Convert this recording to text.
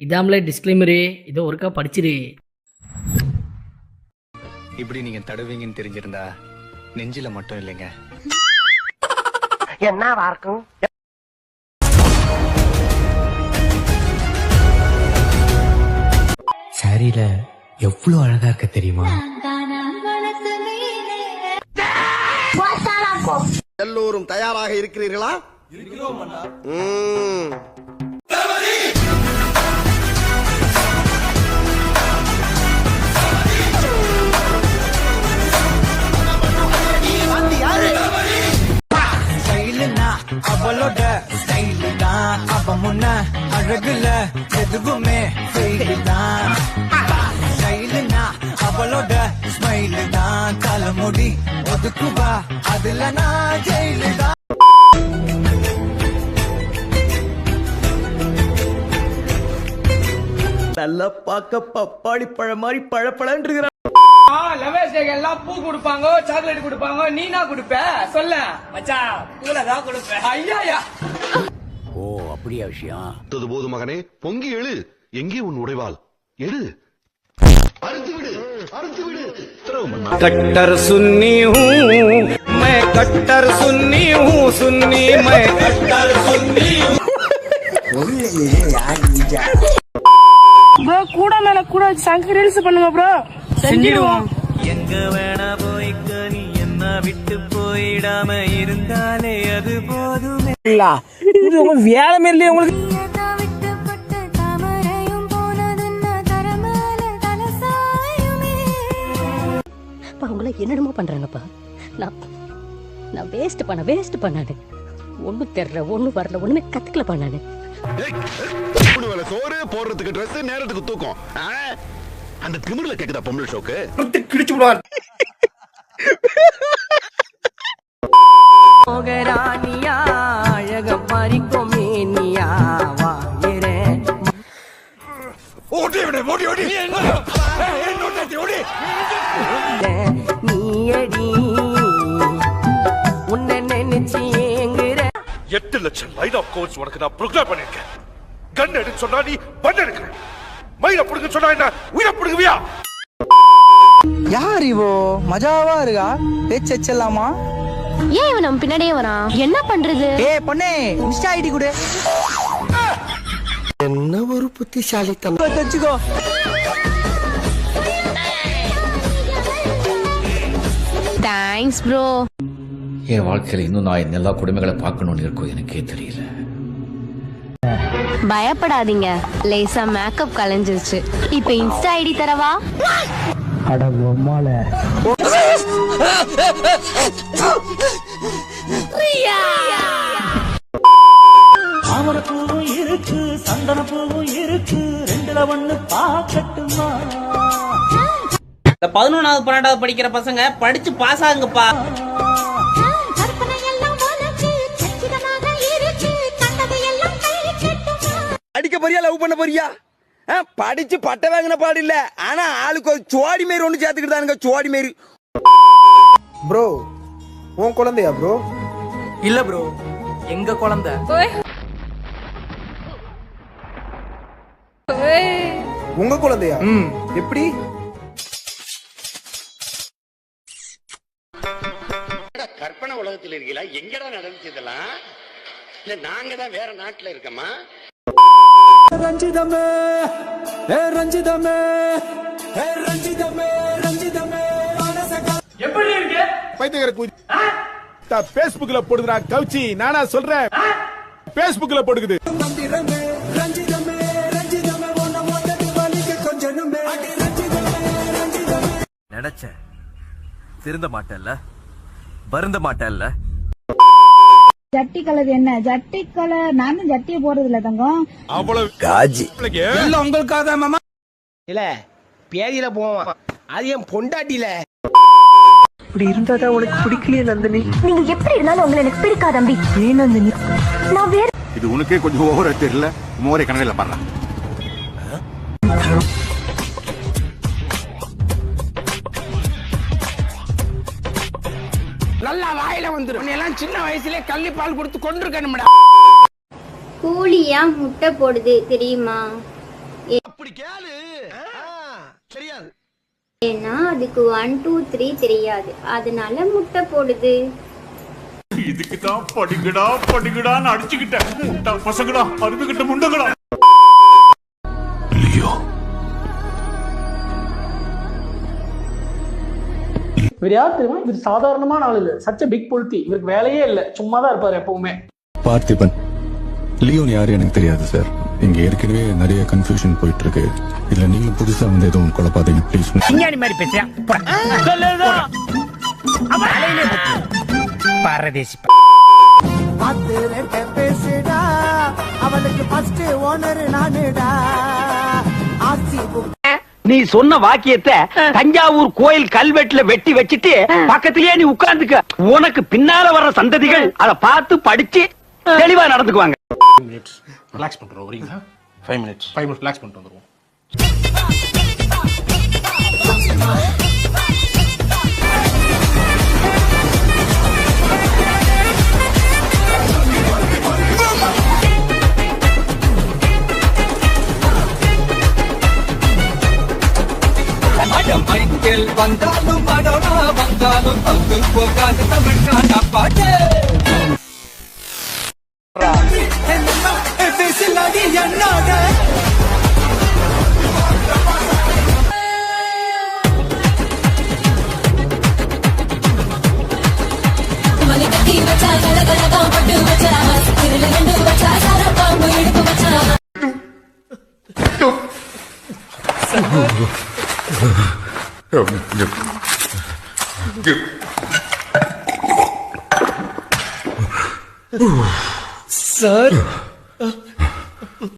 இதாமலே disclaimer, இதோ ஒருக்கா படிச்சிரு. இப்படி நீங்க தடுவீங்கன்னு தெரிஞ்சிருந்தா நெஞ்சில மட்டும் இல்லைங்க. என்னவா இருக்கும்? சாரியில எவ்வளவு அழகா இருக்க தெரியுமா? எல்லோரும் தயாராக இருக்கிறீர்களா? அவளோட ஸ்டைல் தான், அவ முன்ன அழகுல எதுவுமே ஃபெயில் தான். ஸ்டைல்னா அவளோட ஸ்மைல் தான், தலைமுடி ஒதுக்குவா அதுல நான் ஜெயிலு தான். நல்லா பார்க்க பப்பாளி பழம் மாதிரி பழப்பழன்னு இருக்கிறான். எல்லாம் பூ கொடுப்பாங்க, சாக்லேட் கொடுப்பாங்க, நீனா கொடுப்ப சொல்ல மச்சான், பூலதான் கொடுப்பேன். ஐயா ஓ அப்படியா விஷயம்? போது மகனே, பொங்கி எழு. எங்கே உன் உடைவாள்? எழு, அறுத்து விடு, அறுத்து விடு. कट्टर सुन्नी हूँ मैं, कट्टर सुन्नी हूँ, सुन्नी मैं कट्टर सुन्नी हूँ. ப்ரோ கூட மேல கூட சங்க ரீல்ஸ் பண்ணுங்க ப்ரோ, செஞ்சிடுவோம். எங்க வேணா போய்க்க, நீ என்ன விட்டு போயிடாம இருந்தாலே அது போதுமே. இது உங்க வேலை மாரிலே உங்களுக்கு. அவங்கள என்னென்னமோ பண்றாங்கப்பா. நான் வேஸ்ட் பண்ணானு ஒன்னும் தெரியல, ஒன்னும் வரல, ஒண்ணுமே கத்துக்கல பண்ணானு. சோறு போடுறதுக்கு ட்ரெஸ், நேரத்துக்கு தூக்கம். அந்த திமிர்ல கேக்குதா பொம்பளை ஷோக்கு? கிழிச்சு விடுவான். ராணியா அழக பறிக்கும் மேனியா வாங்கிறேன். ஓடி விடு, ஓடி ஓடி. நீயடி உன்னை நினைச்சு ஏங்குற. 8 லட்சம் லைன் ஆஃப் கோர்ஸ் உனக்கு நான் ப்ரோக்ராம் பண்ணிருக்கேன். கண் எடுத்து சொன்னா நீ பண்ண எடுக்கிற. மயில புடுங்க சொன்னா என்ன உயிரை புடுங்குவியா? யார் இவோ? மஜாவா இருக்கா? பேச்சலாமா? ஏன் இவன் நம்ம பின்னாடியே வரான்? என்ன பண்றது? ஏய் பொண்ணே, இன்ஸ்டா ஐடி கொடு. என்ன ஒரு புத்திசாலித்தனம். வச்சுக்கோ. Thanks bro. என் வாழ்க்கையில இன்னும் நான் எல்லா குடும்பங்களை பார்க்கணும்னு இருக்கும், எனக்கே தெரியல. பயப்படாதீங்க, லேசா மேக்கப் கலைஞ்சிருச்சு. இப்ப இன்ஸ்டா ஐடி தரவா? அட பொம்மால. தாமரை பூவும் இருக்கு, சந்தன பூவும் இருக்கு, ரெண்டுல ஒண்ணு பாக்கட்டுமா? 11வது 12வது படிக்கிற பசங்க படிச்சு பாஸ் ஆகுங்கப்பா. அடிக்க போறியா, லவ் பண்ண போறியா? படிச்சு பட்ட வாங்கின பாடு இல்ல, ஆனா ஆளுக்கு ஒரு சோடி மாரி ஒண்ணு சேர்த்துக்கிட்டானுங்க. சோடி மாரி. ப்ரோ, உன் குழந்தையா ப்ரோ? இல்ல ப்ரோ, எங்க குழந்தை. உங்க குழந்தையா? எப்படி? கற்பனை உலகத்தில் இருக்கீங்களா? எங்கடா நடந்துச்சதெல்லாம்? இல்ல நாங்க தான் வேற நாட்டுல இருக்கமா? ரஞ்சிதமே ரஞ்சிதமே ரஞ்சிதமே ரஞ்சிதமே. எப்படி இருக்கு பைத்தியக்கார கூதி. பேஸ்புக்ல போடுறா கவுச்சி. நானா சொல்றேன், பேஸ்புக்ல போடுக்குது. ரஞ்சிதமே ரஞ்சிதமே ரஞ்சிதமே ஒண்ணு மொத்தத்து வலிக்கு கொஞ்சனுமே. ரஞ்சிதமே நினைச்சேன் திருந்த மாட்டேன்ல, வருந்த மாட்டேன்ல. ஜட்டி கலர் என்ன? ஜட்டி கலர் நானும் ஜட்டியை போறது இல்ல தங்கம். அவ்வளவு காஜி எல்லாம் உங்களுக்காக தான் மாமா. இல்ல பேதியில போவான், அது என் பொண்டாட்டில. இப்படி இருந்தாதான் உனக்கு பிடிக்கலையே நந்தினி? நீங்க எப்படி இருந்தாலும் உங்களை எனக்கு பிடிக்காத தம்பி. ஏன் நந்தினி? நான் வேற. இது உனக்கே கொஞ்சம் ஓவரா தெரியல. மோரே கனவேல பாரு. நல்லா வாயில வந்துரும். எல்லாம் சின்ன வயசுல கள்ளி பால் கொடுத்து கொண்டிருக்கணும்டா. கோழி ஏன் முட்டை போடுது தெரியுமா? அப்படி கேளு தெரியாது. ஏன்னா அதுக்கு 1 2 3 தெரியாது, அதனால முட்டை போடுது. இதுக்கு தான் படிக்கடான்னு அடிச்சுக்கிட்டேன். முட்டா பசங்கடா, அறுத்துக்கிட்ட முண்டங்கடா. லியோ இவர் யார் தெரியுமா? இவர் சாதாரணமான ஆள் இல்ல, சச்ச பிக் பொலிட்டி. இவருக்கு வேலையே இல்ல, சும்மா தான் இருப்பாரு எப்பவுமே. பார்த்திபன், லியோன் யாரு எனக்கு தெரியாது சார். இங்க ஏற்கனவே நிறைய கன்ஃபியூஷன் போயிட்டு இருக்கு. இதுல நீங்க புதுசா வந்து எதுவும் குழப்பாதீங்க ப்ளீஸ். விஞ்ஞானி மாதிரி பேசுறியா? பாரதேசி நீ சொன்ன வாக்கியத்தை தஞ்சாவூர் கோயில் கல்வெட்டுல வெட்டி வச்சிட்டு பக்கத்திலேயே நீ உட்கார்ந்துக்க. உனக்கு பின்னால வர்ற சந்ததிகள் அதை பார்த்து படிச்சு தெளிவா நடந்துக்குவாங்க. ரிலாக்ஸ் பண்றோம் வரீங்களா? 5 minutes ரிலாக்ஸ் பண்ணிட்டு வந்துருவோம். வந்தாலும் படோனா வந்தாலும் பங்கு போகாது தமிழ்நாடு பாட்டு. பேசிலாடி என்னோட சார்